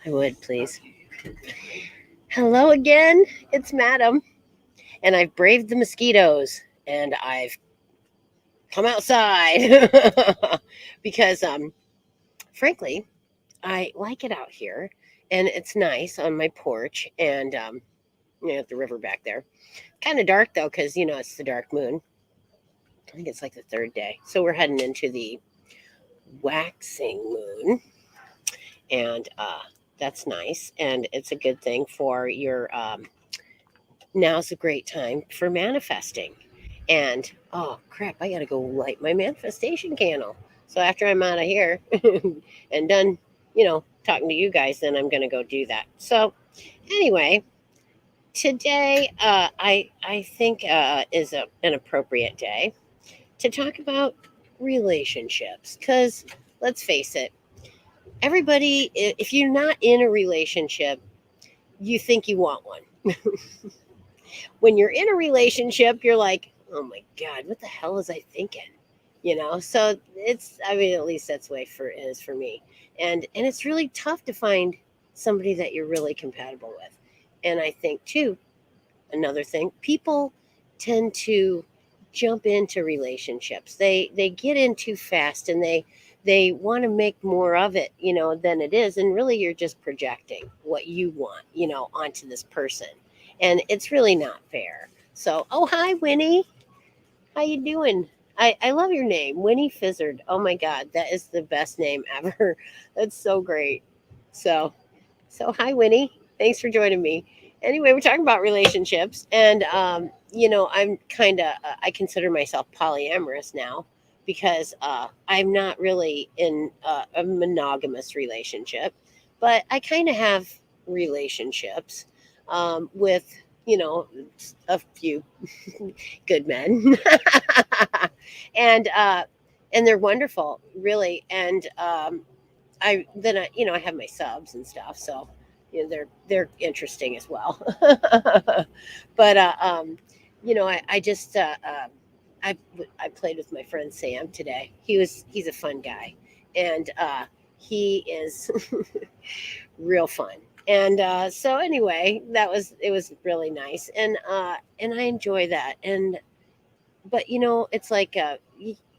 I would, please. Hello again. It's Madam. And I've braved the mosquitoes and I've come outside because, frankly, I like it out here and it's nice on my porch and, at the river back there. Kind of dark though, because, it's the dark moon. I think it's like the third day. So we're heading into the waxing moon and, that's nice. And it's a good thing for your, now's a great time for manifesting. And oh crap, I gotta go light my manifestation candle. So after I'm out of here and done, talking to you guys, then I'm gonna go do that. So anyway, today I think is an appropriate day to talk about relationships because let's face it, everybody, if you're not in a relationship, you think you want one. When you're in a relationship, you're like, oh my God, what the hell was I thinking? So I mean, at least that's the way for it is for me. And it's really tough to find somebody that you're really compatible with. And I think too, another thing, people tend to jump into relationships. They get in too fast and they want to make more of it, than it is. And really you're just projecting what you want, onto this person. And it's really not fair. So, oh hi Winnie. How you doing? I love your name, Winnie Fizzard. Oh my God, that is the best name ever. That's so great. So, so hi Winnie. Thanks for joining me. Anyway, we're talking about relationships, and I'm kind of I consider myself polyamorous now because I'm not really in a monogamous relationship, but I kind of have relationships with you know a few good men, and uh, and they're wonderful, really. And I have my subs and stuff, so they're interesting as well. But I just I played with my friend Sam today. He's a fun guy, and he is real fun. And so anyway, it was really nice, and I enjoy that. And but it's like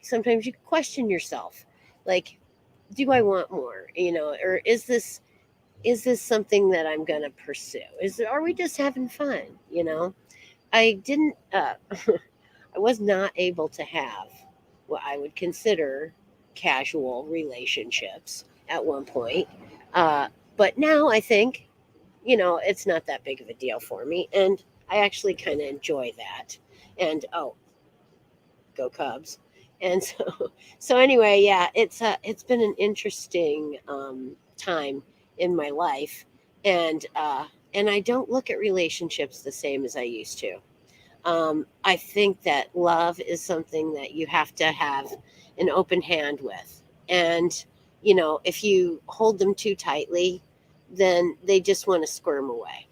sometimes you question yourself, like, do I want more? Or is this something that I'm gonna pursue? Are we just having fun? I didn't. I was not able to have what I would consider casual relationships at one point, uh, but now I think it's not that big of a deal for me, and I actually kind of enjoy that. And oh, go Cubs. And so so anyway, yeah, it's been an interesting time in my life, and I don't look at relationships the same as I used to. I think that love is something that you have to have an open hand with, and if you hold them too tightly, then they just want to squirm away,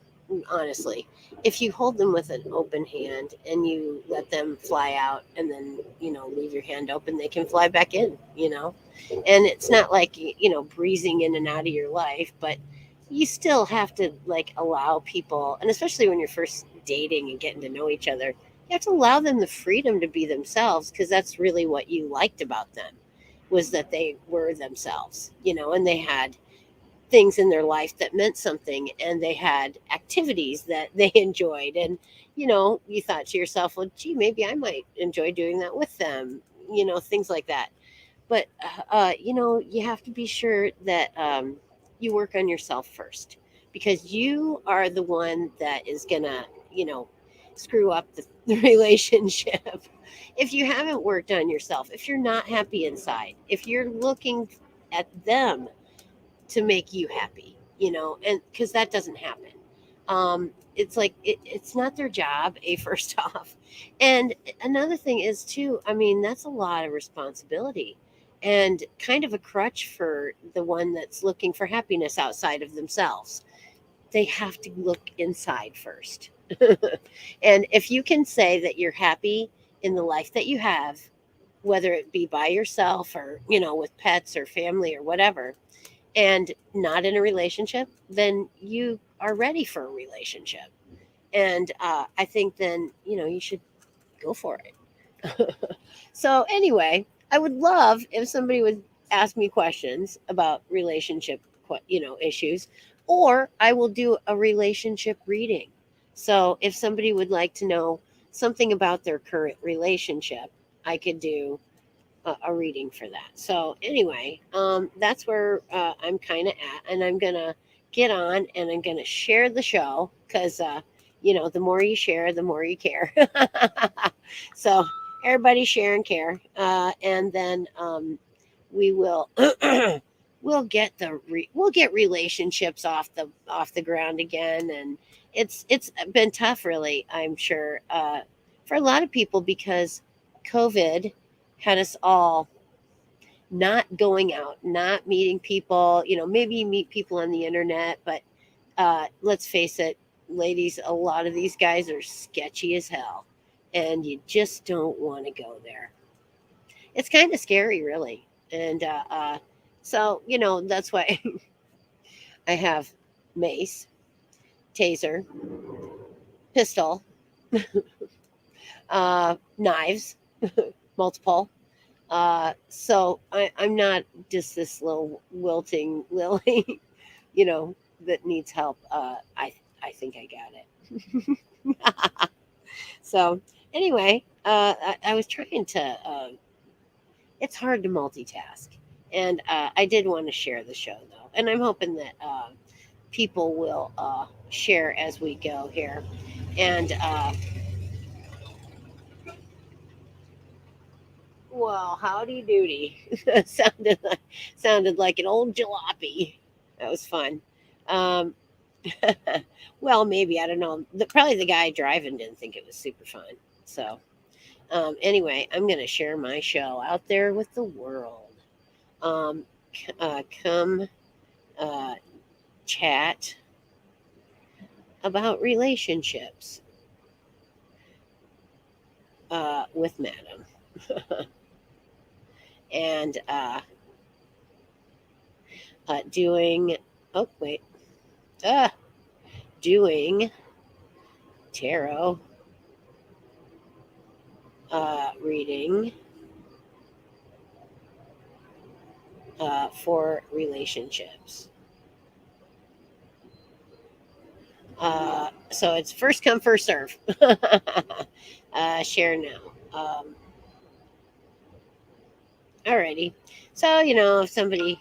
honestly. If you hold them with an open hand and you let them fly out and then leave your hand open, they can fly back in. And it's not like breezing in and out of your life, but you still have to like allow people, and especially when you're first dating and getting to know each other, you have to allow them the freedom to be themselves, because that's really what you liked about them, was that they were themselves, and they had things in their life that meant something, and they had activities that they enjoyed, and you thought to yourself, well gee, maybe I might enjoy doing that with them, things like that. But you have to be sure that you work on yourself first, because you are the one that is gonna screw up the relationship if you haven't worked on yourself, if you're not happy inside, if you're looking at them to make you happy, and because that doesn't happen. It's like it's not their job, a first off. And another thing is too, I mean, that's a lot of responsibility and kind of a crutch for the one that's looking for happiness outside of themselves. They have to look inside first. And if you can say that you're happy in the life that you have, whether it be by yourself or with pets or family or whatever, and not in a relationship, then you are ready for a relationship. And I think then, you should go for it. So, anyway, I would love if somebody would ask me questions about relationship, issues, or I will do a relationship reading. So, if somebody would like to know something about their current relationship, I could do a reading for that. So anyway, that's where I'm kind of at, and I'm gonna get on and I'm gonna share the show because the more you share, the more you care. So everybody share and care, and then we will. We'll get relationships off the ground again, and it's been tough, really. I'm sure for a lot of people because COVID had us all not going out, not meeting people. Maybe you meet people on the internet, but let's face it, ladies, a lot of these guys are sketchy as hell, and you just don't want to go there. It's kind of scary, really. And so, that's why I have mace, taser, pistol, knives, multiple. I'm not just this little wilting lily, that needs help. I think I got it. So anyway, I was trying to. It's hard to multitask, and I did want to share the show though, and I'm hoping that people will share as we go here, and well, howdy doody. Sounded like an old jalopy. That was fun. Um, well, maybe I don't know. Probably the guy driving didn't think it was super fun. So anyway, I'm going to share my show out there with the world. Come uh, chat about relationships with Madam, and doing. Oh wait. Uh, doing tarot reading for relationships. So it's first come, first serve. Share now. Alrighty. So, if somebody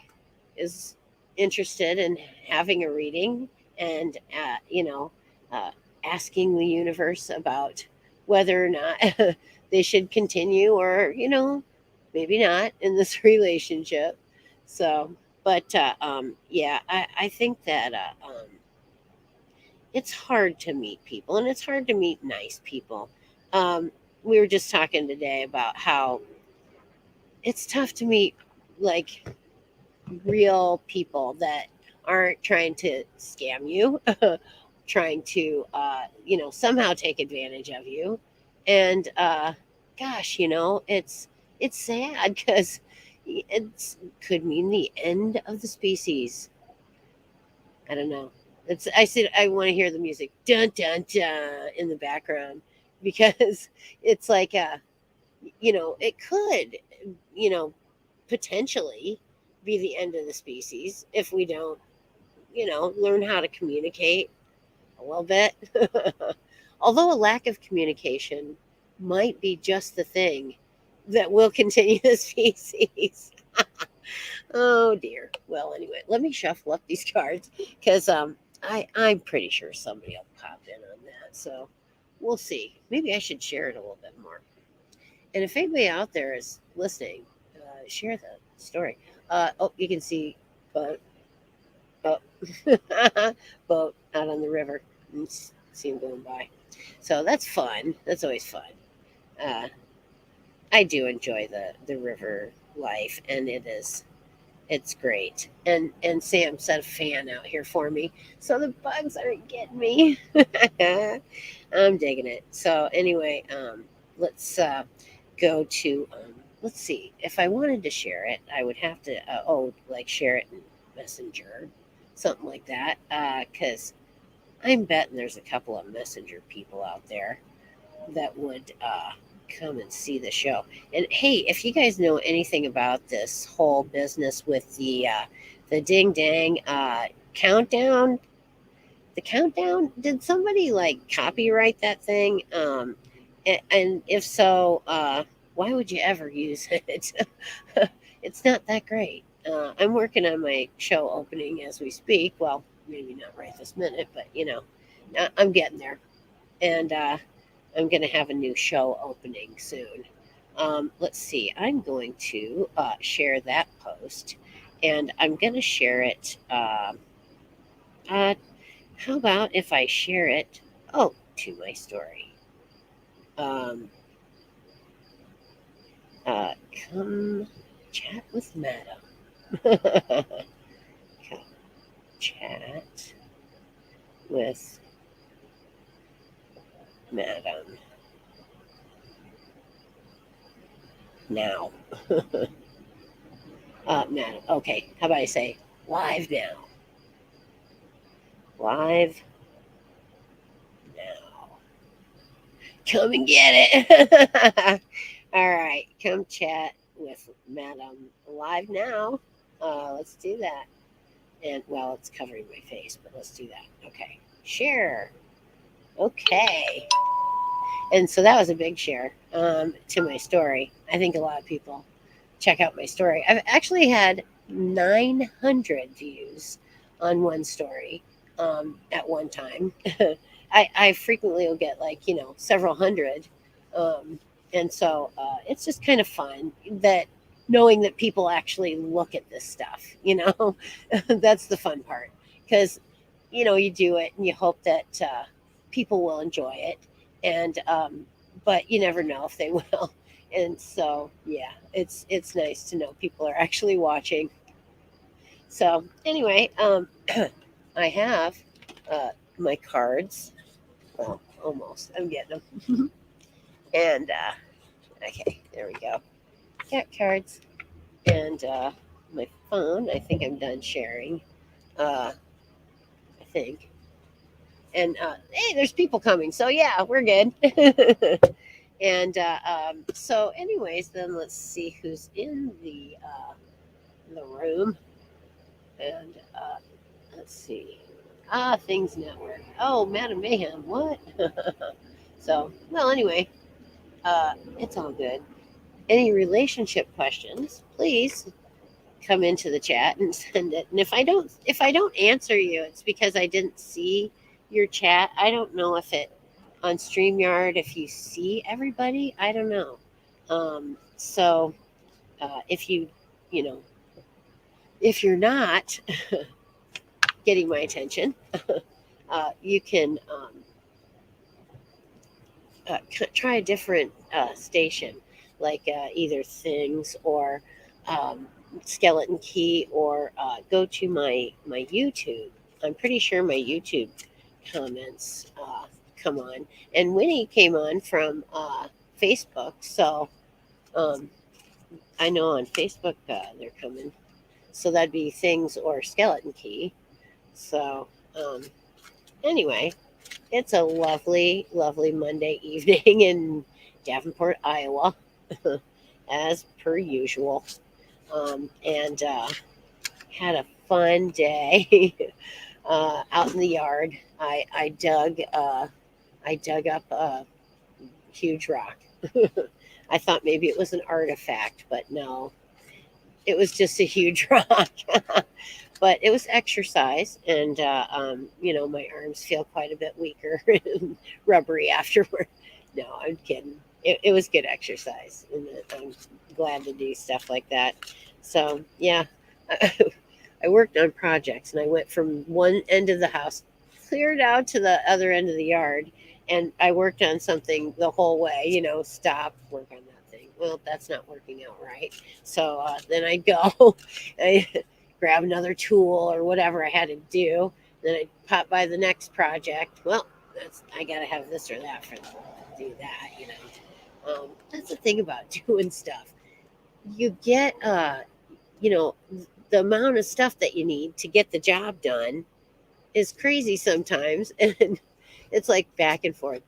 is interested in having a reading and, uh, asking the universe about whether or not they should continue or, maybe not in this relationship. So, but yeah, I think that it's hard to meet people and it's hard to meet nice people. We were just talking today about how it's tough to meet like real people that aren't trying to scam you, trying to, somehow take advantage of you. And gosh, it's sad because it could mean the end of the species. I don't know. I said I want to hear the music dun dun dun in the background because it's like it could you know potentially be the end of the species if we don't learn how to communicate a little bit. Although a lack of communication might be just the thing that will continue the species. Oh dear. Well, anyway, let me shuffle up these cards because I'm pretty sure somebody will pop in on that. So we'll see. Maybe I should share it a little bit more. And if anybody out there is listening, share the story. Oh, you can see boat, boat, boat out on the river. And see them going by. So that's fun. That's always fun. Uh, I do enjoy the river life, and it's great. And Sam set a fan out here for me, so the bugs aren't getting me. I'm digging it. So anyway, let's go to let's see. If I wanted to share it, I would have to like share it Messenger, something like that. Because I'm betting there's a couple of Messenger people out there that would come and see the show. And hey, if you guys know anything about this whole business with the ding dang countdown, the countdown, did somebody like copyright that thing? And if so, why would you ever use it? It's not that great. I'm working on my show opening as we speak. Well, maybe not right this minute, but I'm getting there. And I'm going to have a new show opening soon. Let's see. I'm going to share that post, and I'm going to share it. Uh, how about if I share it? Oh, to my story. Um, come chat with Madam. Come chat with Madam now. Madam. Okay. How about I say live now? Live now. Come and get it. All right. Come chat with Madam live now. Let's do that. And well, it's covering my face, but let's do that. Okay. Share. Okay. And so that was a big share to my story. I think a lot of people check out my story. I've actually had 900 views on one story at one time. I frequently will get like, several hundred. And so it's just kind of fun that knowing that people actually look at this stuff, that's the fun part. Because, you do it and you hope that people will enjoy it. And, but you never know if they will. And so, yeah, it's nice to know people are actually watching. So anyway, I have my cards. Well, almost. I'm getting them. And okay, there we go. Got cards and my phone. I think I'm done sharing. I think. And hey, there's people coming. So yeah, we're good. And so, anyways, then let's see who's in the room. And let's see. Things Network. Oh, Madam Mayhem. What? So, well, anyway, it's all good. Any relationship questions, please come into the chat and send it. And if I don't answer you, it's because I didn't see your chat. I don't know if it on StreamYard if you see everybody. I don't know. So if you know if you're not getting my attention, you can try a different station, like either Things or um, Skeleton Key, or go to my YouTube. I'm pretty sure my YouTube comments come on, and Winnie came on from Facebook, so um, I know on Facebook they're coming. So that'd be Things or Skeleton Key. So anyway, it's a lovely, lovely Monday evening in Davenport, Iowa, as per usual. And had a fun day out in the yard. I dug up a huge rock. I thought maybe it was an artifact, but no, it was just a huge rock. But it was exercise, and my arms feel quite a bit weaker and rubbery afterward. No, I'm kidding. It was good exercise, and I'm glad to do stuff like that. So yeah, I worked on projects, and I went from one end of the house cleared out to the other end of the yard, and I worked on something the whole way. Stop, work on that thing. Well, that's not working out right. So then I'd go. I grab another tool or whatever I had to do. Then I'd pop by the next project. Well, I got to have this or that for do that. That's the thing about doing stuff. You get, you know, the amount of stuff that you need to get the job done is crazy sometimes. And it's like back and forth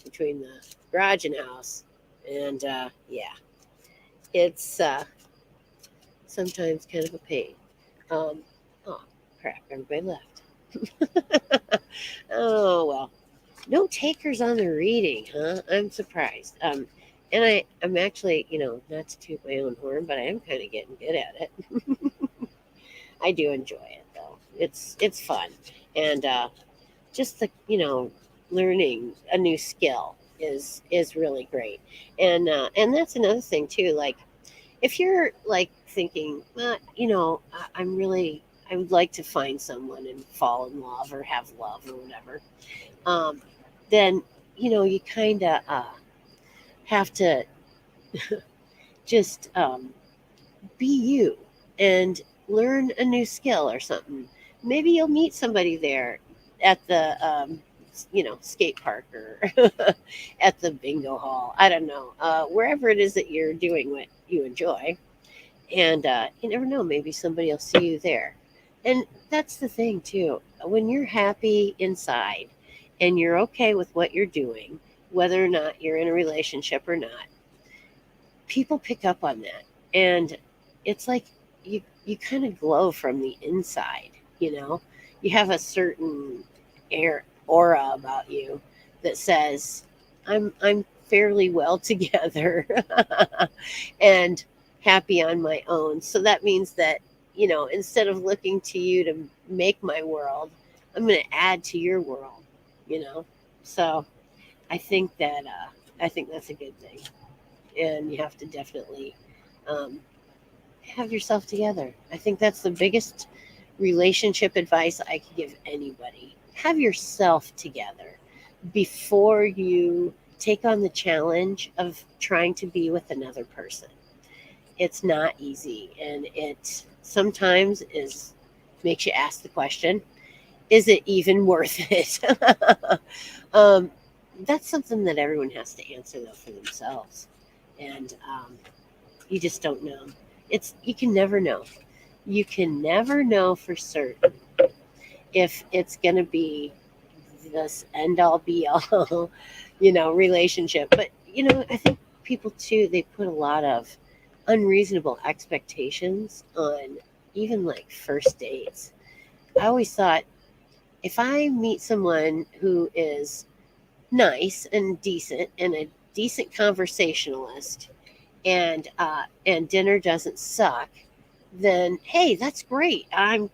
between the garage and house. And yeah, it's sometimes kind of a pain. Um, oh, crap, everybody left. Oh, well. No takers on the reading, huh? I'm surprised. And I'm actually, not to toot my own horn, but I am kind of getting good at it. I do enjoy it though. It's fun, and just learning a new skill is really great. And that's another thing too. Like if you're like thinking, well, I would like to find someone and fall in love or have love or whatever. Um, then you kind of have to just be you and learn a new skill or something. Maybe you'll meet somebody there at the skate park or at the bingo hall. I don't know, wherever it is that you're doing what you enjoy. And you never know, maybe somebody will see you there. And that's the thing too, when you're happy inside and you're okay with what you're doing, whether or not you're in a relationship or not, people pick up on that. And it's like you kind of glow from the inside. You have a certain aura about you that says I'm fairly well together and happy on my own. So that means that, instead of looking to you to make my world, I'm going to add to your world, you know? So I think that's a good thing. And you have to definitely um, have yourself together. I think that's the biggest relationship advice I could give anybody. Have yourself together before you take on the challenge of trying to be with another person. It's not easy, and it sometimes is makes you ask the question, is it even worth it? um, that's something that everyone has to answer though for themselves. And you just don't know. You can never know. You can never know for certain if it's going to be this end all be all, relationship. But I think people too, they put a lot of unreasonable expectations on even like first dates. I always thought, if I meet someone who is nice and decent and a decent conversationalist, and dinner doesn't suck, then hey, that's great. I'm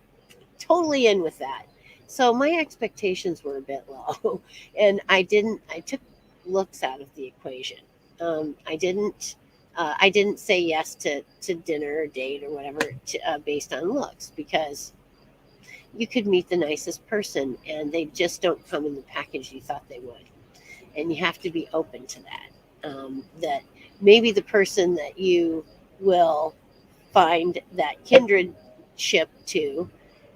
totally in with that. So my expectations were a bit low, and I took looks out of the equation. I didn't say yes to dinner or date or whatever based on looks, because you could meet the nicest person and they just don't come in the package you thought they would. And you have to be open to that. That maybe the person that you will find that kindred ship to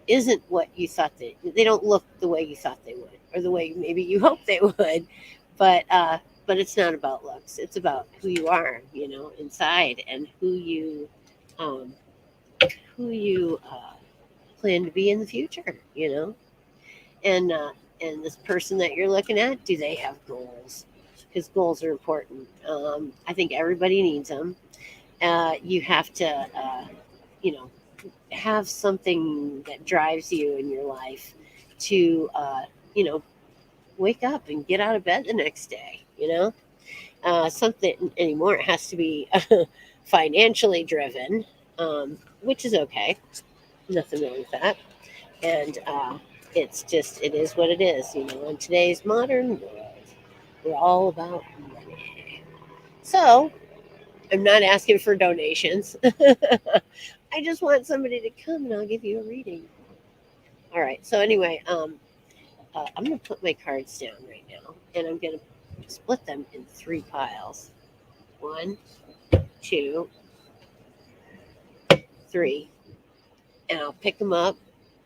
isn't what you thought they don't look the way you thought they would, or the way maybe you hoped they would. But it's not about looks. It's about who you are, inside, and um, who you plan to be in the future. And this person that you're looking at, do they have goals? Because goals are important. I think everybody needs them. You have to, you know, have something that drives you in your life to, you know, wake up and get out of bed the next day. Something anymore. It has to be financially driven, which is okay. Nothing wrong with that. And it is what it is. In today's modern world, we're all about money. So I'm not asking for donations. I just want somebody to come and I'll give you a reading. All right. So anyway, I'm going to put my cards down right now, and I'm going to split them in three piles. One, two, three. And I'll pick them up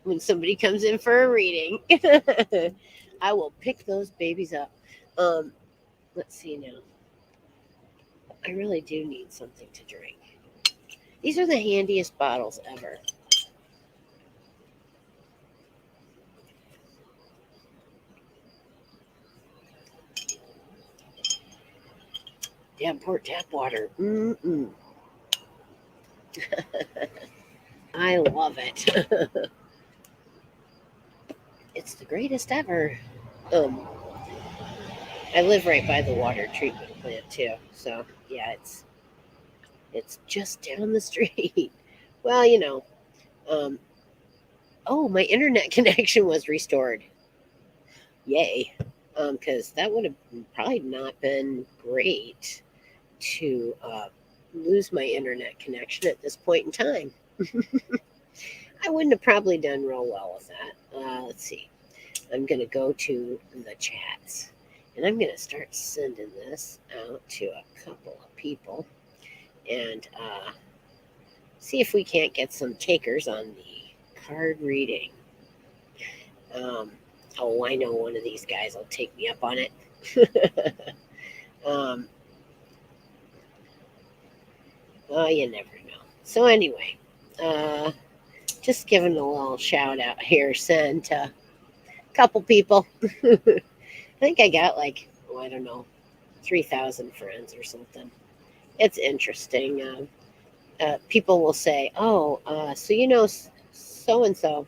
when somebody comes in for a reading. I will pick those babies up. Let's see now. I really do need something to drink. These are the handiest bottles ever. Damn port tap water. Mm-mm. I love it. It's the greatest ever. Um, I live right by the water treatment plant too, so yeah, it's just down the street. Well, um, oh, my internet connection was restored. Yay! Because that would have probably not been great to lose my internet connection at this point in time. I wouldn't have probably done real well with that. Let's see. I'm going to go to the chats and I'm going to start sending this out to a couple of people and see if we can't get some takers on the card reading. Um, oh, I know one of these guys will take me up on it. um, oh, you never know. So, anyway, uh, just giving a little shout out here, sent to a couple people. I think I got like, oh, I don't know, 3,000 friends or something. It's interesting. People will say, "Oh, so you know so and so,"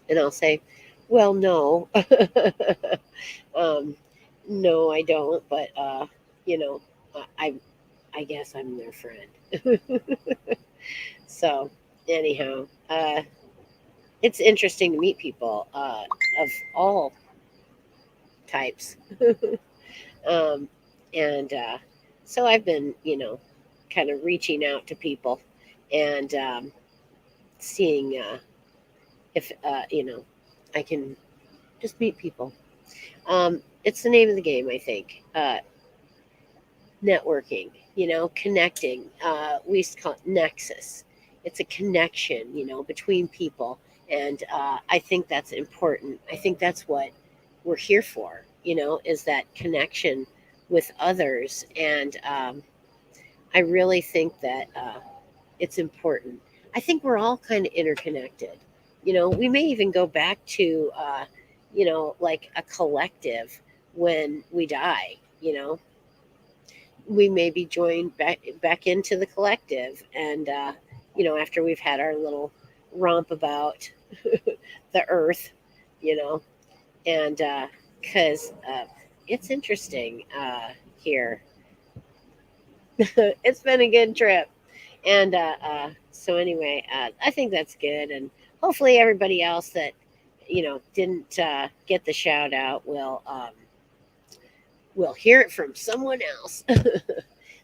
and I'll say, "Well, no, um, no, I don't." But you know, I guess I'm their friend. So anyhow, it's interesting to meet people of all types, um, and so I've been, kind of reaching out to people and seeing if I can just meet people. It's the name of the game, I think. Networking, connecting. We used to call it nexus. It's a connection, between people, and I think that's important. I think that's what we're here for. Is that connection with others, and I really think that it's important. I think we're all kind of interconnected. We may even go back to, like a collective when we die. We may be joined back into the collective, and after we've had our little romp about the earth, you know, and because it's interesting here. It's been a good trip. And so anyway, I think that's good, and hopefully everybody else that didn't get the shout out will hear it from someone else.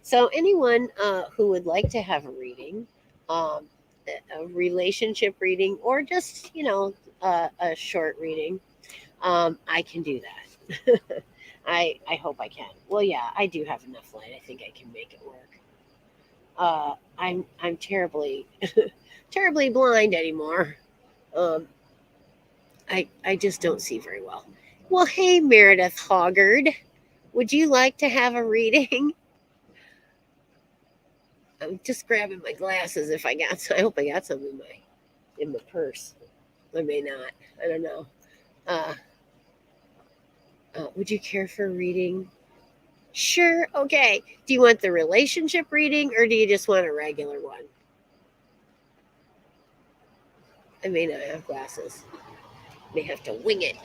So anyone who would like to have a reading, um, a relationship reading, or just a short reading, I can do that. I hope I can. Well, yeah, I do have enough light. I think I can make it work. I'm terribly terribly blind anymore. Um, I just don't see very well. Well, hey Meredith Hoggard, would you like to have a reading? I'm just grabbing my glasses. If I got, I hope I got some in my purse. I may not. I don't know. Uh, would you care for a reading? Sure. Okay. Do you want the relationship reading, or do you just want a regular one? I may not have glasses. May have to wing it.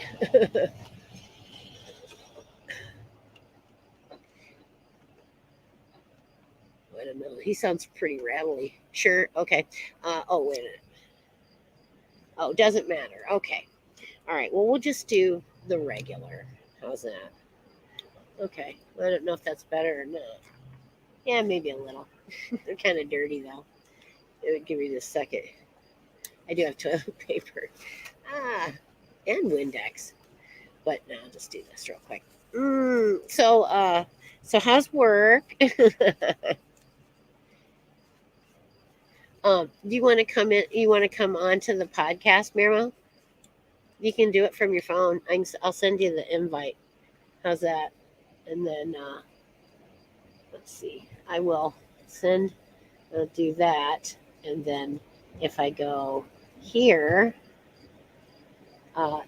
I don't know. He sounds pretty rattly. Sure. Okay. Oh, wait a minute. Oh, doesn't matter. Okay. All right. Well, we'll just do the regular. How's that? Okay. I don't know if that's better or not. Yeah, maybe a little. They're kind of dirty though. It would give me just a second. I do have toilet paper. Ah, and Windex. But no, I'll just do this real quick. So how's work? Do you want to come in? You want to come on to the podcast, Miriam? You can do it from your phone. I'll send you the invite. How's that? And then let's see. I will send. I'll do that, and then if I go here,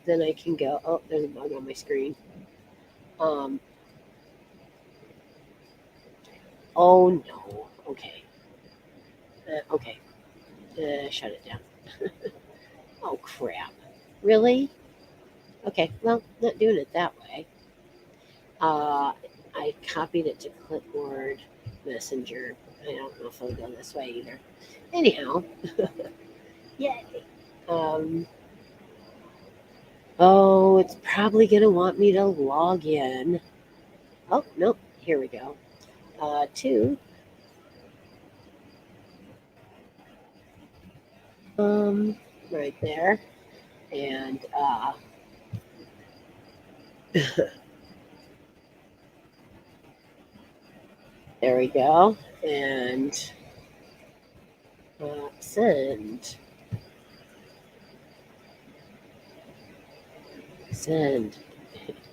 then I can go. Oh, there's a bug on my screen. Um, Oh no. Okay. Okay. Shut it down. Oh crap. Really? Okay. Well, not doing it that way. Uh, I copied it to clipboard messenger. I don't know if it'll go this way either. Anyhow, yay. Um, oh, it's probably gonna want me to log in. Oh nope. Here we go. Two. Right there, and there we go, and send, send,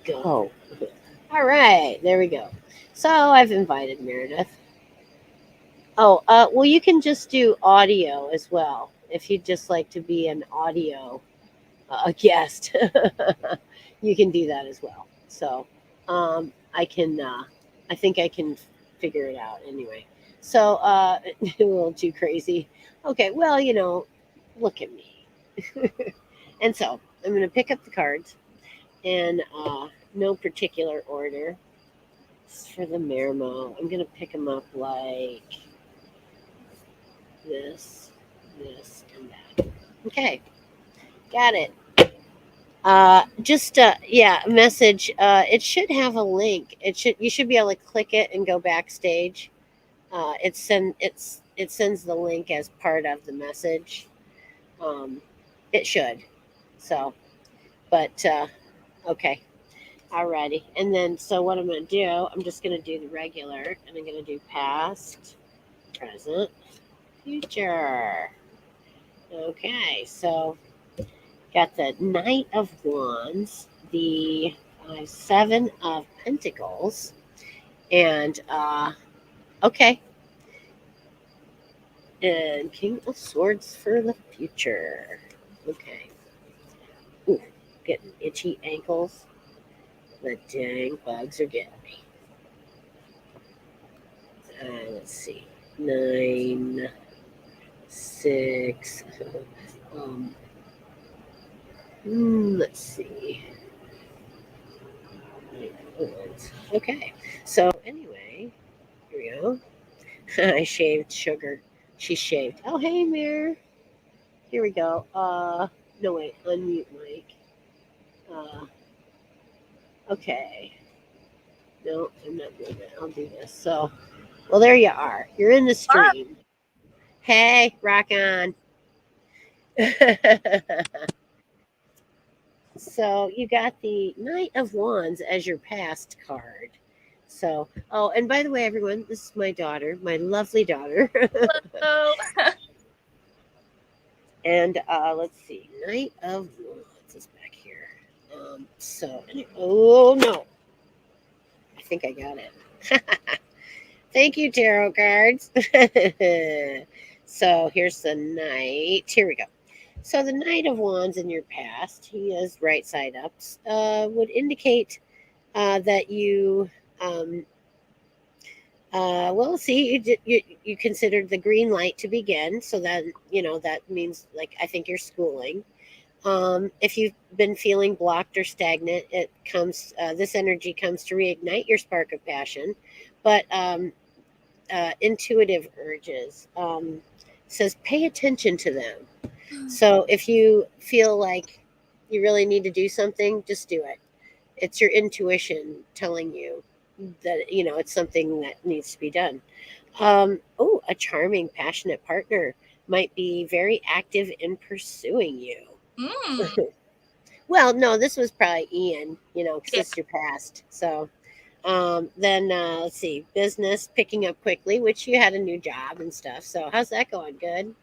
go. All right, there we go. So I've invited Meredith. Oh, well, you can just do audio as well if you'd just like to be an audio guest. You can do that as well. So I can, I think I can figure it out anyway. So a little too crazy. Okay, well, look at me. And so I'm going to pick up the cards in no particular order. It's for the Mermo. I'm going to pick them up like this, this, and that. Okay, got it. Just yeah, a message. It should have a link. You should be able to click it and go backstage. It sends the link as part of the message. Um, it should. So, but okay, alrighty. And then so what I'm gonna do? I'm just gonna do the regular, and I'm gonna do past, present, future. Okay, so got the Knight of Wands, the Seven of Pentacles, and okay, and King of Swords for the future. Okay. Ooh, getting itchy ankles. The dang bugs are getting me. Let's see. 9, 6. um, let's see. Okay. So anyway, here we go. I shaved Sugar. She shaved. Oh, hey, Mirror. Here we go. No, wait. Unmute mic. Uh, okay. No, I'm not doing that. I'll do this. So, well, there you are. You're in the stream. Hey, rock on. So you got the Knight of Wands as your past card. So, oh, and by the way, everyone, this is my daughter, my lovely daughter. Hello. And let's see, Knight of Wands is back here. Oh no, I think I got it. Thank you, tarot cards. So here's the Knight. Here we go. So the Knight of Wands in your past, he is right side up, would indicate that you, um, well, see, you considered the green light to begin. So that, that means, like, I think you're schooling. If you've been feeling blocked or stagnant, this energy comes to reignite your spark of passion. But intuitive urges, says pay attention to them. So if you feel like you really need to do something, just do it. It's your intuition telling you that it's something that needs to be done. Oh, a charming, passionate partner might be very active in pursuing you. Mm. Well, no, this was probably Ian, because Yeah. it's your past. So then let's see, business picking up quickly, which you had a new job and stuff. So how's that going? Good.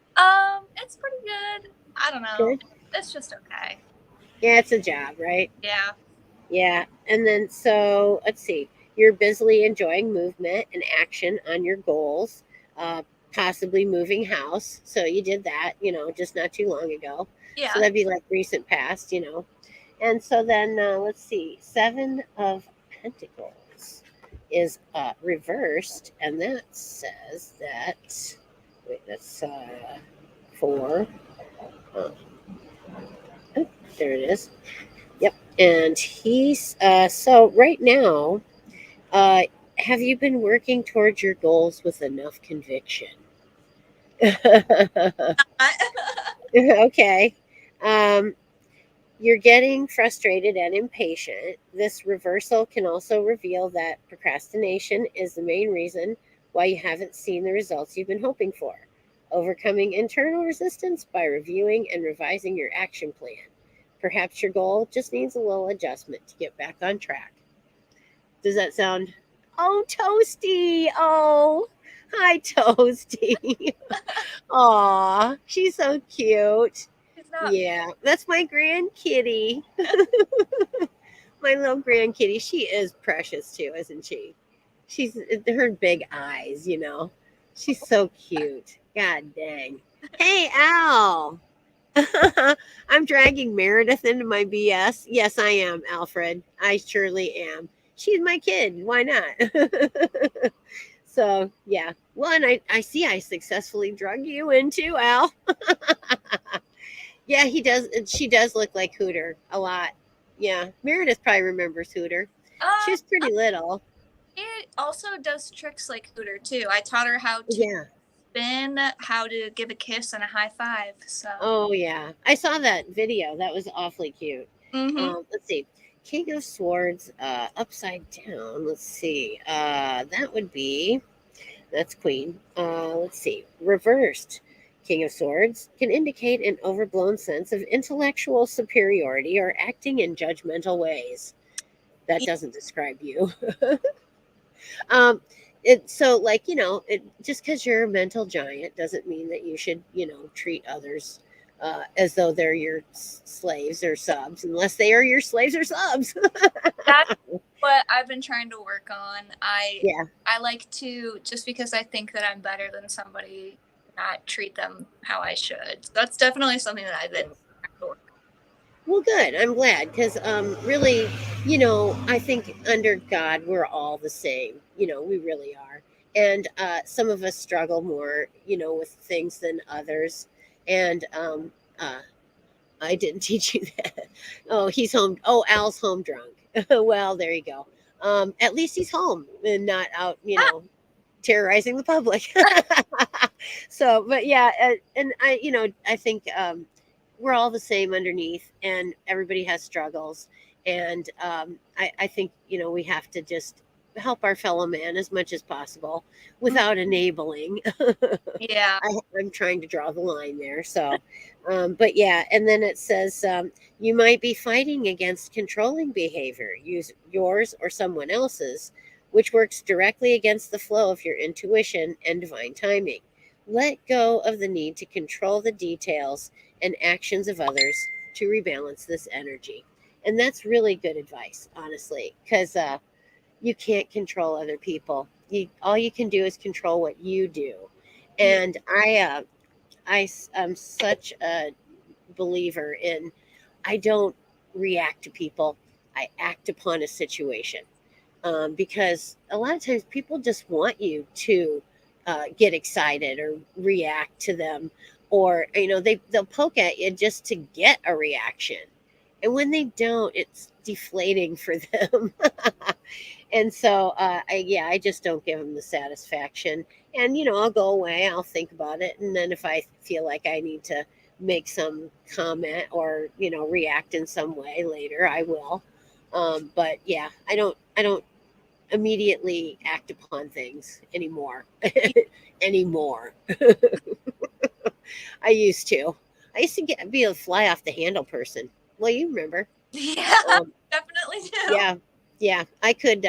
It's pretty good. I don't know. Good. It's just okay. Yeah, it's a job, right? Yeah. Yeah. And then so let's see, you're busily enjoying movement and action on your goals, uh, possibly moving house. So you did that, just not too long ago. Yeah. So that'd be like recent past. And so then let's see, Seven of Pentacles. is reversed, and that says that, wait, that's 4. Oh, there it is. Yep. And he's, so right now, uh, have you been working towards your goals with enough conviction? Okay. Um, you're getting frustrated and impatient. This reversal can also reveal that procrastination is the main reason why you haven't seen the results you've been hoping for. Overcoming internal resistance by reviewing and revising your action plan. Perhaps your goal just needs a little adjustment to get back on track. Does that sound? Oh, Toasty! Oh, hi, Toasty. Aw, she's so cute. He's not. Yeah, that's my grand kitty. My little grand kitty. She is precious too, isn't she? She's her big eyes, you know. She's so cute. God dang. Hey, Al. I'm dragging Meredith into my BS. Yes, I am, Alfred. I surely am. She's my kid. Why not? So, yeah. Well, and I see I successfully drug you into Al. Yeah, he does. She does look like Hooter a lot. Yeah, Meredith probably remembers Hooter. She Um, was pretty little. he also does tricks like Hooter too. I taught her how to Yeah. spin, how to give a kiss and a high five. So. Oh, yeah. I saw that video. That was awfully cute. Mhm. Let's see. King of Swords upside down. Let's see. That would be, that's Queen. Let's see. Reversed. King of Swords can indicate an overblown sense of intellectual superiority or acting in judgmental ways. That doesn't describe you. um, so like it just because you're a mental giant doesn't mean that you should treat others as though they're your slaves or subs, unless they are your slaves or subs. That's what I've been trying to work on. Yeah. I like to, just because I think that I'm better than somebody, not treat them how I should. So that's definitely something that I've been trying to work Well, good. I'm glad because really, I think under God we're all the same. We really are, and some of us struggle more, with things than others. And I didn't teach you that. Oh, he's home. Oh, Al's home drunk. Well, there you go. At least he's home and not out, on. terrorizing the public. So, but yeah, and I think we're all the same underneath, and everybody has struggles, and I think we have to just help our fellow man as much as possible without enabling. Yeah. I'm trying to draw the line there. So, but yeah, and then it says you might be fighting against controlling behavior, use yours or someone else's, which works directly against the flow of your intuition and divine timing. Let go of the need to control the details and actions of others to rebalance this energy. And that's really good advice, honestly, because you can't control other people. All you can do is control what you do. Yeah. And I'm such a believer in I don't react to people. I act upon a situation because a lot of times people just want you to get excited or react to them, or they'll poke at you just to get a reaction, and when they don't, it's deflating for them. And so I just don't give them the satisfaction, and I'll go away, I'll think about it, and then if I feel like I need to make some comment or react in some way later, I will. But yeah, I don't immediately act upon things anymore. Anymore. I used to be a fly off the handle person. Well, you remember. Yeah, Um, definitely do. yeah, yeah. I could.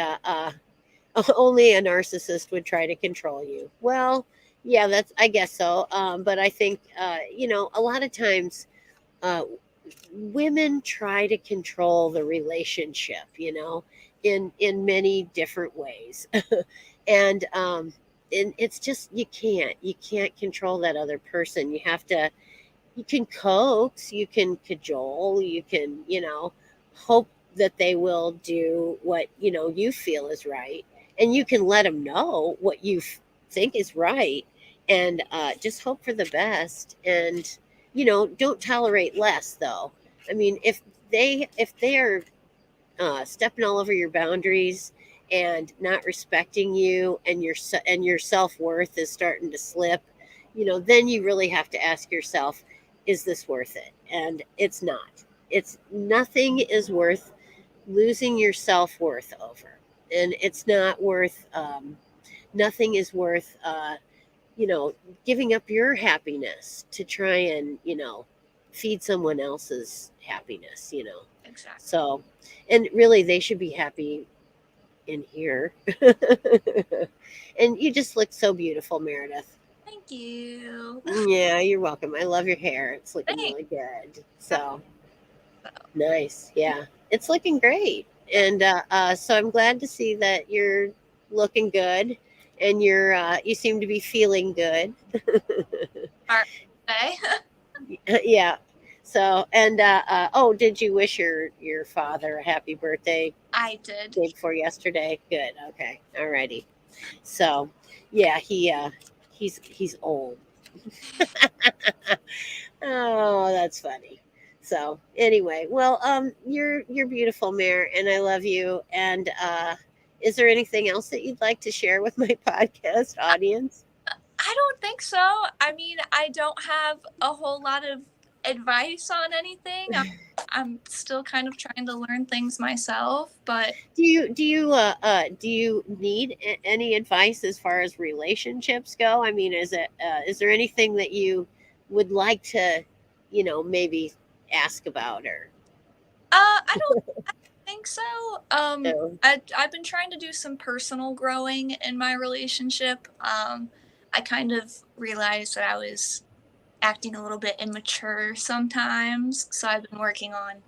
Only a narcissist would try to control you. Well, yeah, I guess so. But I think a lot of times uh, women try to control the relationship, in many different ways. and it's just you can't control that other person. You can coax, you can cajole, you can hope that they will do what you feel is right, and you can let them know what you think is right, and just hope for the best. And don't tolerate less, though. I mean, if they are stepping all over your boundaries and not respecting you, and your self-worth is starting to slip, then you really have to ask yourself, is this worth it? And it's not. It's nothing is worth losing your self-worth over. And it's not worth nothing is worth giving up your happiness to try and feed someone else's happiness. Exactly. So, and really, they should be happy in here. And you just look so beautiful, Meredith. Thank you. Yeah, you're welcome. I love your hair. It's looking Thanks. really good. So nice. Yeah, it's looking great. And so I'm glad to see that you're looking good, and you seem to be feeling good. Hey. Yeah. So, oh, did you wish your father a happy birthday I did. day before yesterday? Good. Okay. Alrighty. So, yeah, he's old. Oh, that's funny. So, anyway, well, you're beautiful, Mare, and I love you. And is there anything else that you'd like to share with my podcast audience? I don't think so. I mean, I don't have a whole lot of advice on anything. I'm still kind of trying to learn things myself, but Do you need any advice as far as relationships go? I mean, is there anything that you would like to, maybe ask about, or I don't think so. no? I've been trying to do some personal growing in my relationship. I kind of realized that I was acting a little bit immature sometimes, so I've been working on,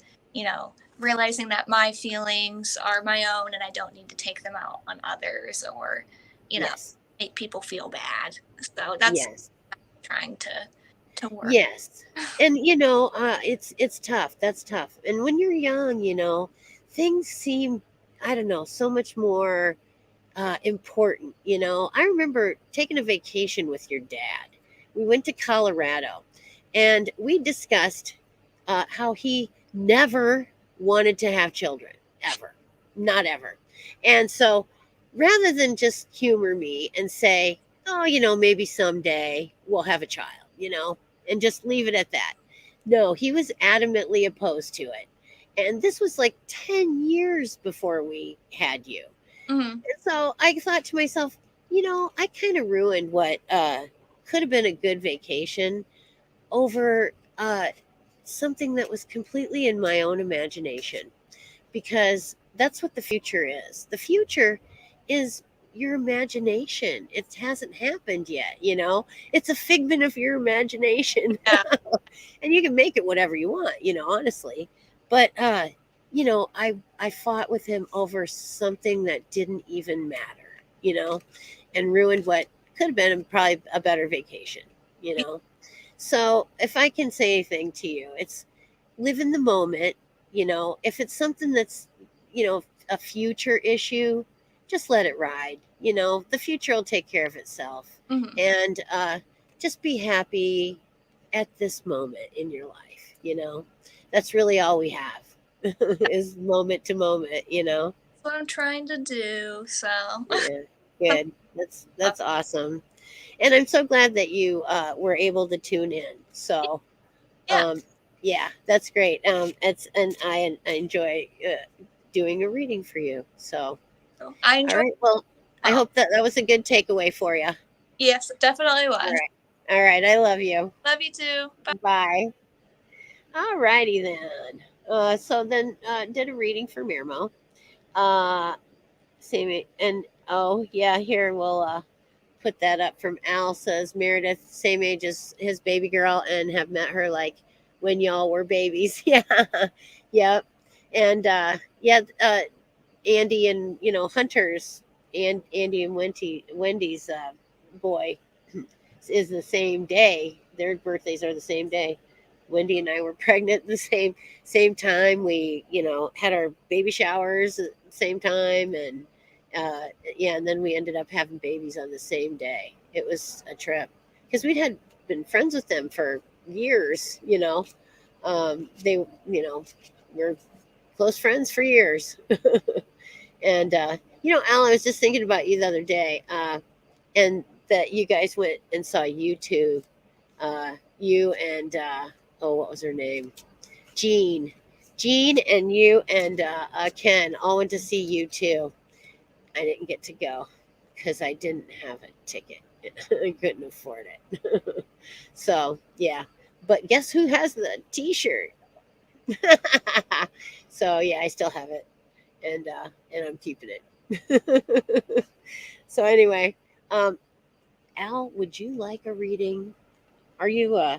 realizing that my feelings are my own and I don't need to take them out on others or, Yes, make people feel bad. So that's yes. trying to work. Yes. And it's tough. That's tough. And when you're young, things seem, I don't know, so much more important. I remember taking a vacation with your dad. We went to Colorado, and we discussed how he never wanted to have children, ever, not ever. And so, rather than just humor me and say, oh, maybe someday we'll have a child, and just leave it at that. No, he was adamantly opposed to it. And this was like 10 years before we had you. Hmm. And so I thought to myself, I kind of ruined what could have been a good vacation over something that was completely in my own imagination, because that's what the future is. The future is your imagination. It hasn't happened yet. It's a figment of your imagination. Yeah. And you can make it whatever you want, honestly. But I fought with him over something that didn't even matter, and ruined what could have been probably a better vacation. So if I can say anything to you, it's live in the moment. If it's something that's, a future issue, just let it ride. The future will take care of itself. Hmm. And just be happy at this moment in your life. That's really all we have is moment to moment. That's what I'm trying to do. So Yeah, good. That's awesome. And I'm so glad that you were able to tune in. So yeah. um, yeah, that's great. I enjoy doing a reading for you. So So I all enjoyed right. Well, I it. hope that was a good takeaway for you. All Yes, it definitely was. right. All right. I love you. Love you too. Bye. Bye. All righty then. So then did a reading for Mirmo. Uh, same and oh yeah, here we'll put that up from Al. Says Meredith, same age as his baby girl, and have met her like when y'all were babies. Yeah, yep. And Andy and Hunter's, and Andy and Wendy's boy is the same day. Their birthdays are the same day. Wendy and I were pregnant at the same time. We had our baby showers at the same time, Yeah, and then we ended up having babies on the same day. It was a trip because we'd had been friends with them for years. They, we're close friends for years. And Al, I was just thinking about you the other day, and that you guys went and saw YouTube. You and what was her name? Jean. Jean and you and Ken all went to see you too. I didn't get to go because I didn't have a ticket. I couldn't afford it. So yeah, but guess who has the T-shirt? So yeah, I still have it, and I'm keeping it. So anyway, um, Al, would you like a reading? Are you uh,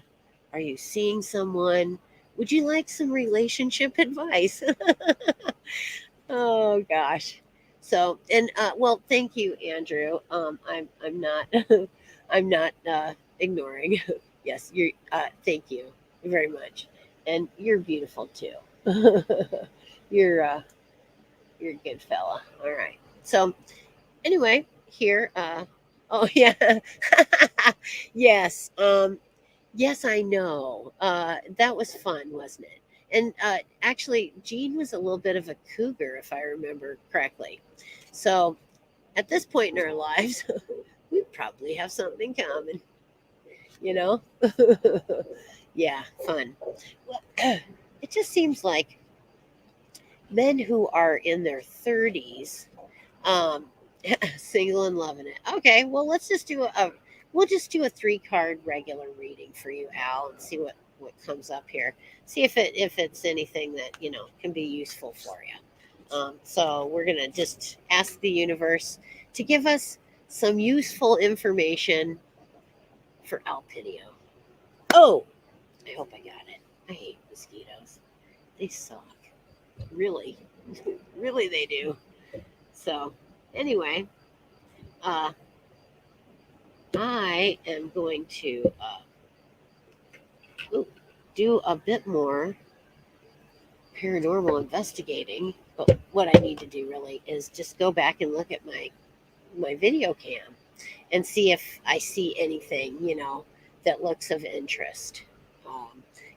are you seeing someone? Would you like some relationship advice? Oh gosh. So and well, thank you, Andrew. I'm not I'm not ignoring. Yes, you. Thank you very much, and you're beautiful too. you're uh, you're a good fella. All right. So anyway, here. Oh yeah. Yes. Yes, I know. That was fun, wasn't it? And actually, Jean was a little bit of a cougar, if I remember correctly. So at this point in our lives, we probably have something in common, you know? Yeah, fun. Well, it just seems like men who are in their 30s, um, single and loving it. Okay, well, let's just do we'll just do a 3 card regular reading for you, Al, and see what comes up here. See if it's anything that can be useful for you. So we're gonna just ask the universe to give us some useful information for Alpinio. Oh, I hope I got it. I hate mosquitoes. They suck. Really, really they do. So anyway, uh, I am going to do a bit more paranormal investigating. But what I need to do really is just go back and look at my video cam and see if I see anything, that looks of interest.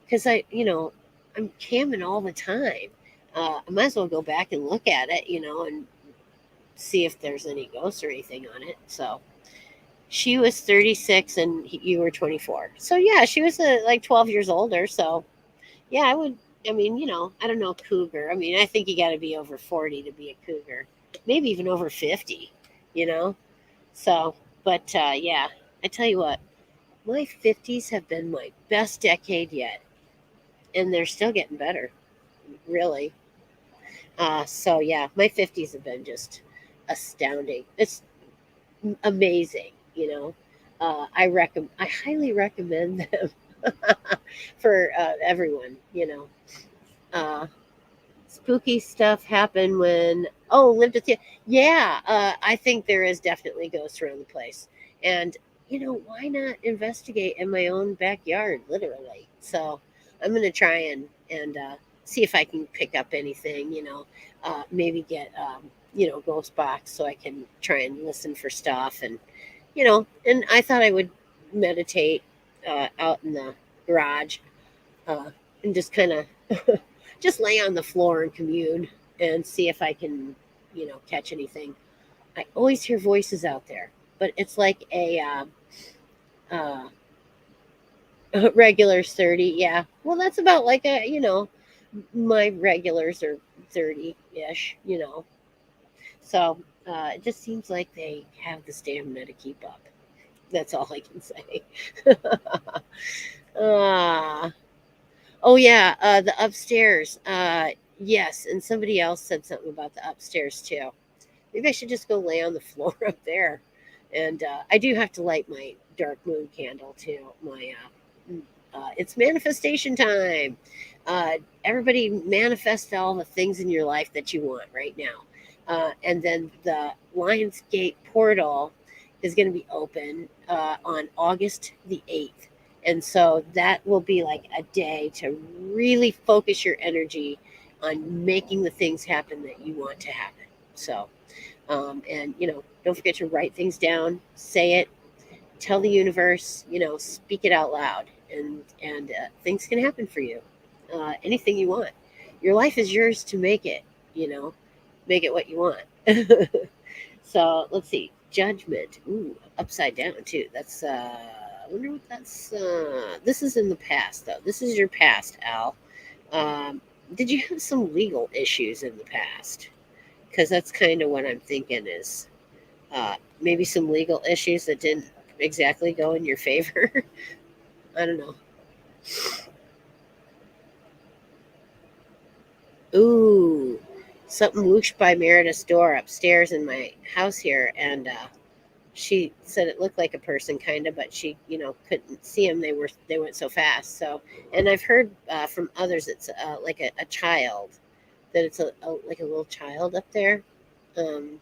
Because I'm camming all the time. I might as well go back and look at it, and see if there's any ghosts or anything on it. So she was 36 and you were 24. So yeah, she was like 12 years older. So yeah, I would. I mean, I don't know, cougar. I mean, I think you got to be over 40 to be a cougar, maybe even over 50. You know. So, but yeah, I tell you what, my 50s have been my best decade yet, and they're still getting better. Really. So yeah, my 50s have been just astounding. It's amazing. I highly recommend them for everyone. Uh, spooky stuff happened when lived with you. Yeah, I think there is definitely ghosts around the place, and why not investigate in my own backyard, literally? So I'm gonna try and see if I can pick up anything. Maybe get ghost box so I can try and listen for stuff and I thought I would meditate out in the garage uh, and just kind of just lay on the floor and commune and see if I can, catch anything. I always hear voices out there, but it's like uh, regulars 30. Yeah. Well, that's about like my regulars are 30 ish, So it just seems like they have the stamina to keep up. That's all I can say. uh, oh yeah, the upstairs. Yes, and somebody else said something about the upstairs too. Maybe I should just go lay on the floor up there. And I do have to light my dark moon candle too. It's manifestation time. Everybody manifest all the things in your life that you want right now. And then the Lionsgate portal is going to be open on August the 8th. And so that will be like a day to really focus your energy on making the things happen that you want to happen. So And don't forget to write things down, say it, tell the universe, speak it out loud, and things can happen for you. Anything you want. Your life is yours to make it. You know, make it what you want. So let's see. Judgment. Ooh, upside down too. That's. I wonder what that's. This is in the past though. This is your past, Al. Um, did you have some legal issues in the past? Because that's kind of what I'm thinking is maybe some legal issues that didn't exactly go in your favor. I don't know. Ooh, something whooshed by Meredith's door upstairs in my house here, and she said it looked like a person, kind of, but she, couldn't see them. They went so fast. So, and I've heard from others it's like a child, that it's like a little child up there. Um,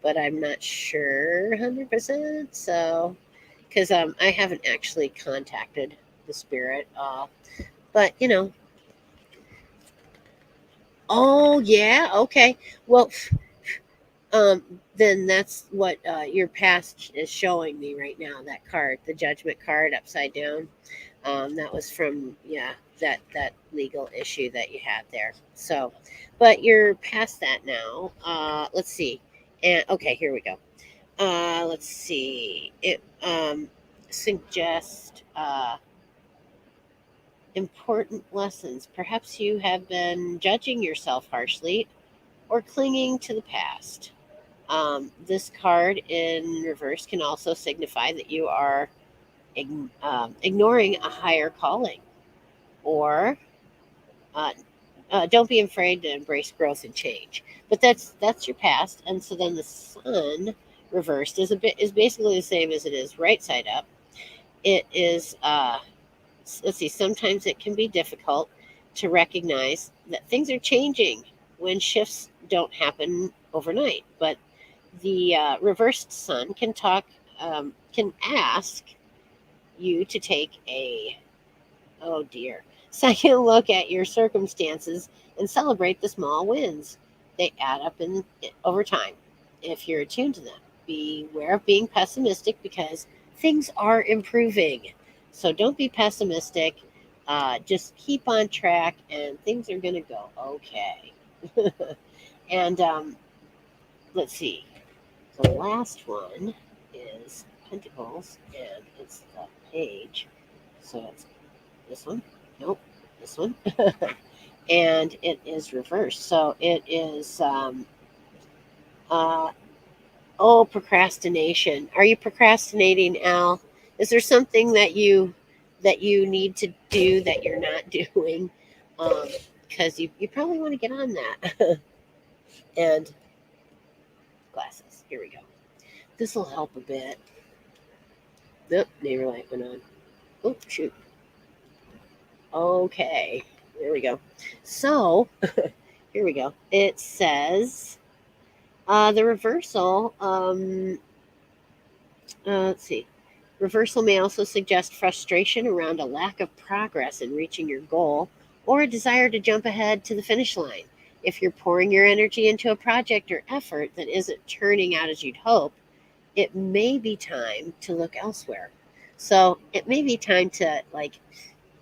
but I'm not sure 100%. So, because I haven't actually contacted the spirit, but oh yeah, okay. Well, then that's what your past is showing me right now. That card, the Judgment card, upside down. That was from, yeah, that legal issue that you had there. So, but you're past that now. Let's see. And okay, here we go. Let's see. It suggests important lessons. Perhaps you have been judging yourself harshly or clinging to the past. This card in reverse can also signify that you are ignoring a higher calling, or uh, don't be afraid to embrace growth and change. But that's your past, and so then the sun reversed is basically the same as it is right side up. It is let's see. Sometimes it can be difficult to recognize that things are changing when shifts don't happen overnight, but the reversed sun can ask you to take a, oh dear, second look at your circumstances and celebrate the small wins. They add up in over time if you're attuned to them. Beware of being pessimistic because things are improving. So don't be pessimistic. Just keep on track and things are going to go okay. And let's see. The last one is Pentacles, and it's the page. So it's this one. Nope, this one. And it is reversed. So it is, uh, oh, procrastination. Are you procrastinating, Al? Is there something that you need to do that you're not doing? Because you probably want to get on that. And glasses. Here we go. This will help a bit. Nope, neighbor light went on. Oh, shoot. Okay, there we go. So, here we go. It says the reversal. Let's see. Reversal may also suggest frustration around a lack of progress in reaching your goal or a desire to jump ahead to the finish line. If you're pouring your energy into a project or effort that isn't turning out as you'd hope, it may be time to look elsewhere. So it may be time to, like,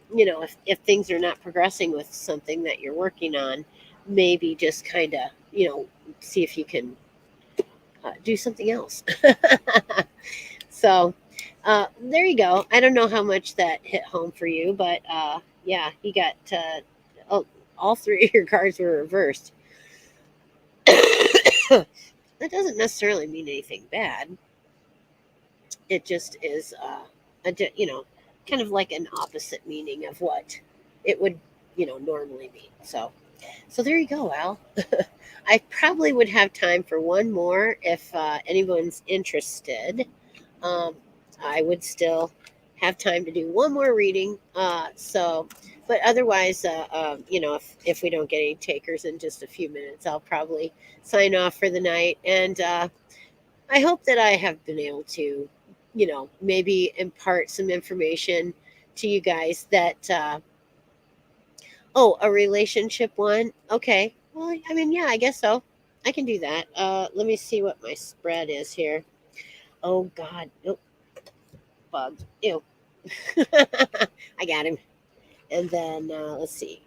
if things are not progressing with something that you're working on, maybe just kind of, see if you can do something else. So there you go. I don't know how much that hit home for you, but yeah, you got oh, all three of your cards were reversed. That doesn't necessarily mean anything bad. It just is, kind of like an opposite meaning of what it would, normally mean. So there you go, Al. I probably would have time for one more if anyone's interested. Um, I would still have time to do one more reading. But otherwise, if we don't get any takers in just a few minutes, I'll probably sign off for the night. And I hope that I have been able to, maybe impart some information to you guys that, oh, a relationship one. Okay. Well, I mean, yeah, I guess so. I can do that. Let me see what my spread is here. Oh God, nope, bug. Ew. I got him. And then let's see.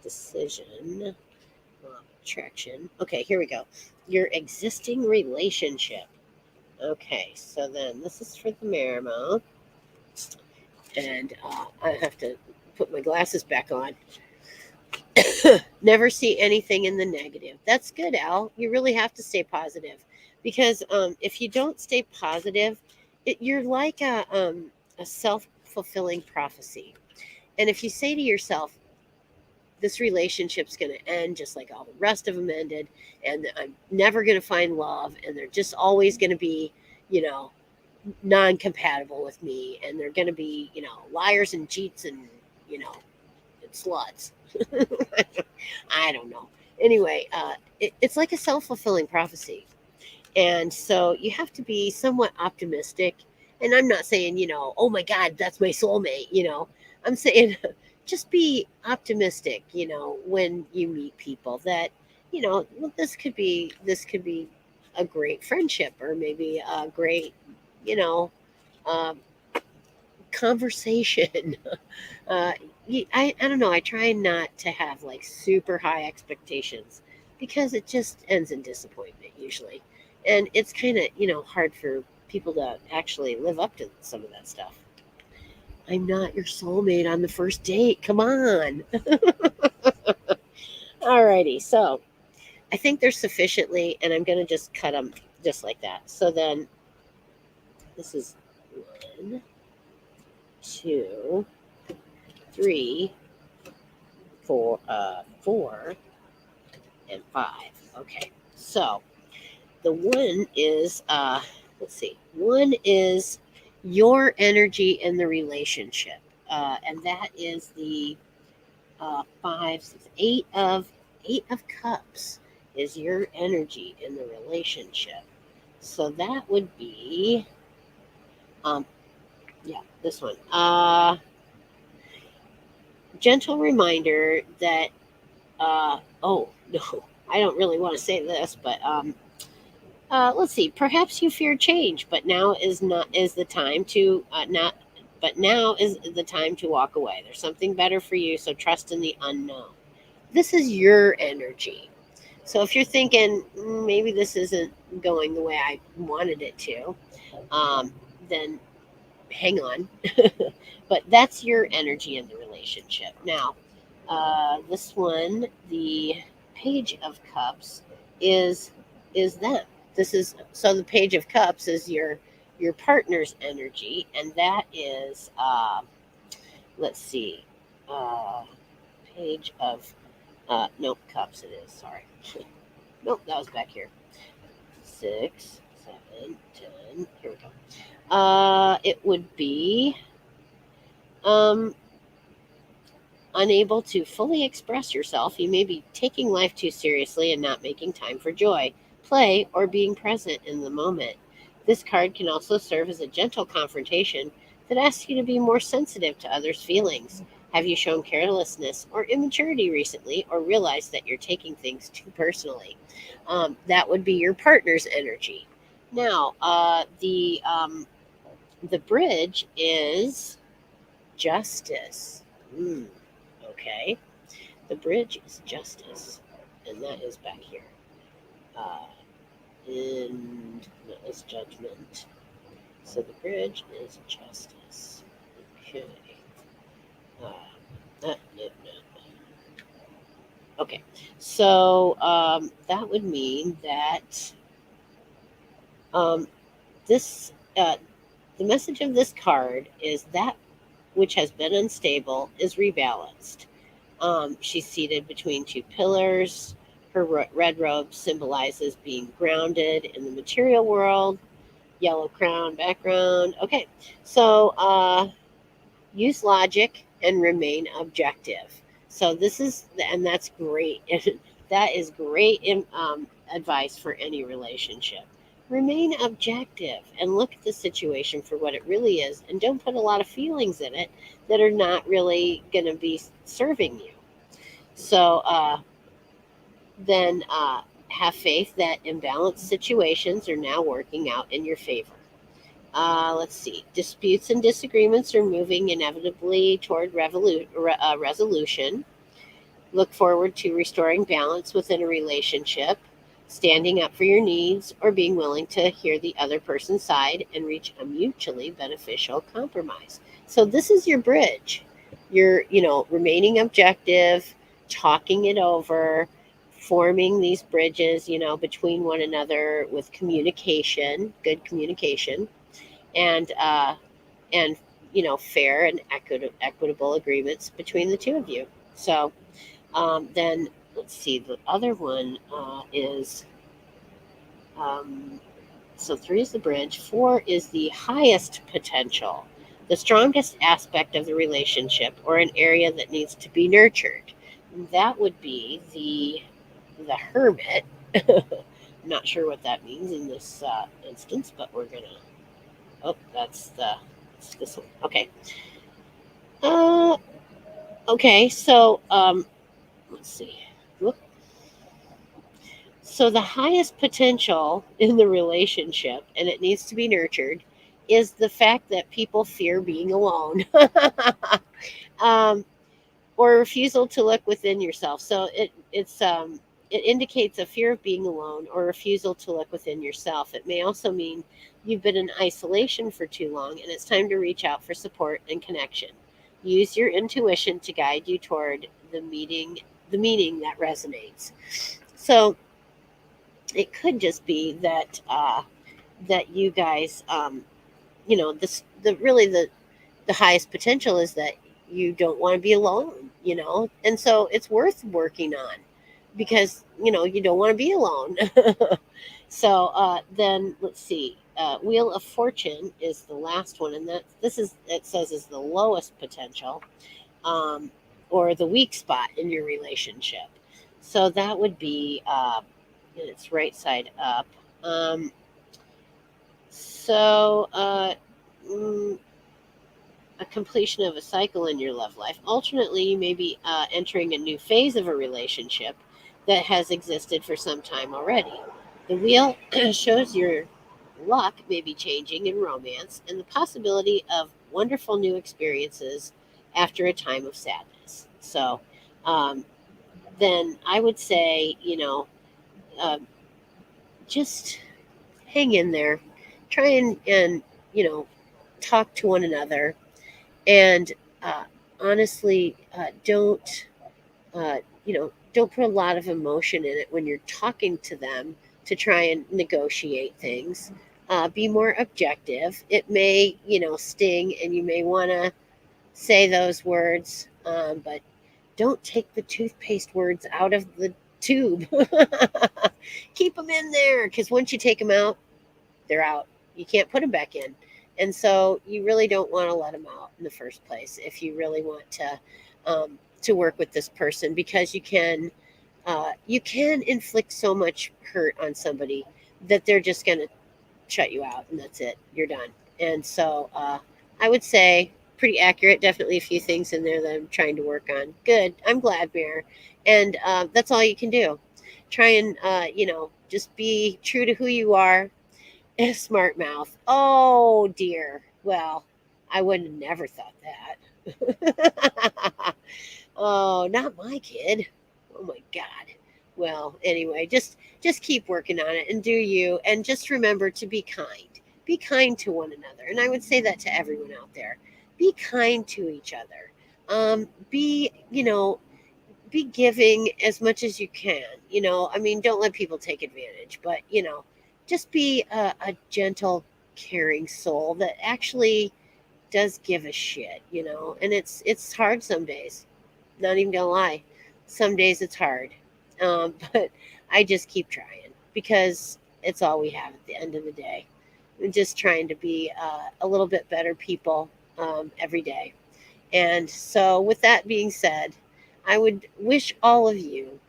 Decision. Attraction. Okay, here we go. Your existing relationship. Okay, so then this is for the Marimo. And I have to put my glasses back on. Never see anything in the negative. That's good, Al. You really have to stay positive because if you don't stay positive, you're like a self fulfilling prophecy. And if you say to yourself, this relationship's going to end just like all the rest of them ended, and I'm never going to find love, and they're just always going to be, you know, non compatible with me, and they're going to be, liars and cheats and, and sluts. I don't know. Anyway, it's like a self fulfilling prophecy. And so you have to be somewhat optimistic. And I'm not saying, oh my God, that's my soulmate. I'm saying just be optimistic, when you meet people that, well, this could be a great friendship or maybe a great, you know, um, conversation. uh, I don't know. I try not to have like super high expectations because it just ends in disappointment usually. And it's kind of, hard for people to actually live up to some of that stuff. I'm not your soulmate on the first date. Come on. Alrighty. So I think they're sufficiently, and I'm going to just cut them just like that. So then this is 1, 2, 3, 4, and 5. Okay. So the one is, let's see, one is your energy in the relationship. And that is the 8 of cups is your energy in the relationship. So that would be, um, yeah, this one. Gentle reminder that, oh, no, I don't really want to say this, but let's see. Perhaps you fear change, but now is the time to not. But now is the time to walk away. There's something better for you, so trust in the unknown. This is your energy. So if you're thinking maybe this isn't going the way I wanted it to, then hang on. But that's your energy in the relationship. Now, this one, the Page of Cups, is them. This is so the Page of Cups is your partner's energy, and that is let's see, uh, Page of nope, Cups. It is sorry. Nope, that was back here. 6, 7, 10. Here we go. It would be um unable to fully express yourself. You may be taking life too seriously and not making time for joy, play, or being present in the moment. This card can also serve as a gentle confrontation that asks you to be more sensitive to others' feelings. Have you shown carelessness or immaturity recently, or realized that you're taking things too personally? That would be your partner's energy. Now, the bridge is justice. Mm. Okay. The bridge is justice, and that is back here. Uh, and that is judgment. So the bridge is justice. Okay. Uh, no. Okay. So that would mean that um, this the message of this card is that which has been unstable is rebalanced. She's seated between two pillars. Her red robe symbolizes being grounded in the material world. Yellow crown background. Okay, so use logic and remain objective. So this is, and that's great. That is great advice for any relationship. Remain objective and look at the situation for what it really is, and don't put a lot of feelings in it that are not really going to be serving you. So then have faith that imbalanced situations are now working out in your favor. Let's see. Disputes and disagreements are moving inevitably toward resolution. Look forward to restoring balance within a relationship, standing up for your needs, or being willing to hear the other person's side and reach a mutually beneficial compromise. So this is your bridge. You're, remaining objective, talking it over, forming these bridges, between one another with communication, good communication, and fair and equitable agreements between the two of you. So then let's see, the other one is so three is the bridge, four is the highest potential, the strongest aspect of the relationship or an area that needs to be nurtured. That would be the hermit. I'm not sure what that means in this instance, but we're gonna. Oh, that's this one. Okay. Uh, okay. So let's see. Whoop. So the highest potential in the relationship, and it needs to be nurtured, is the fact that people fear being alone, um, or refusal to look within yourself. So it indicates a fear of being alone or refusal to look within yourself. It may also mean you've been in isolation for too long, and it's time to reach out for support and connection. Use your intuition to guide you toward the meaning that resonates. So it could just be that you guys, this the really the highest potential is that you don't want to be alone, and so it's worth working on because you don't want to be alone. So then let's see. Wheel of Fortune is the last one, and it says is the lowest potential, um, or the weak spot in your relationship. So that would be and it's right side up. Um, so, mm, a completion of a cycle in your love life. Alternately, you may be entering a new phase of a relationship that has existed for some time already. The wheel shows your luck may be changing in romance and the possibility of wonderful new experiences after a time of sadness. So, um, then I would say, uh, just hang in there, try and you know talk to one another, and uh, honestly, don't put a lot of emotion in it when you're talking to them to try and negotiate things. Be more objective. It may sting, and you may want to say those words, but don't take the toothpaste words out of the tube. Keep them in there, because once you take them out, they're out. You can't put them back in. And so you really don't want to let them out in the first place if you really want to work with this person, because you can inflict so much hurt on somebody that they're just going to shut you out, and that's it. You're done. And so I would say pretty accurate. Definitely a few things in there that I'm trying to work on. Good. I'm glad, Mayor. And that's all you can do. Try and just be true to who you are. Smart mouth. Oh dear. Well, I would have never thought that. Oh, not my kid. Oh my God. Well, anyway, just keep working on it and do you, and just remember to be kind. Be kind to one another. And I would say that to everyone out there. Be kind to each other. Be giving as much as you can. I mean, don't let people take advantage, but just be a gentle, caring soul that actually does give a shit. And it's hard some days. Not even gonna lie, some days it's hard, but I just keep trying because it's all we have at the end of the day. I'm just trying to be a little bit better people every day. And so, with that being said, I would wish all of you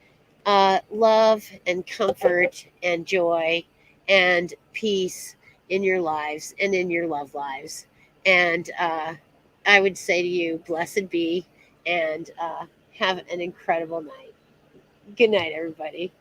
love and comfort and joy and peace in your lives and in your love lives. And I would say to you, blessed be, and have an incredible night. Good night, everybody.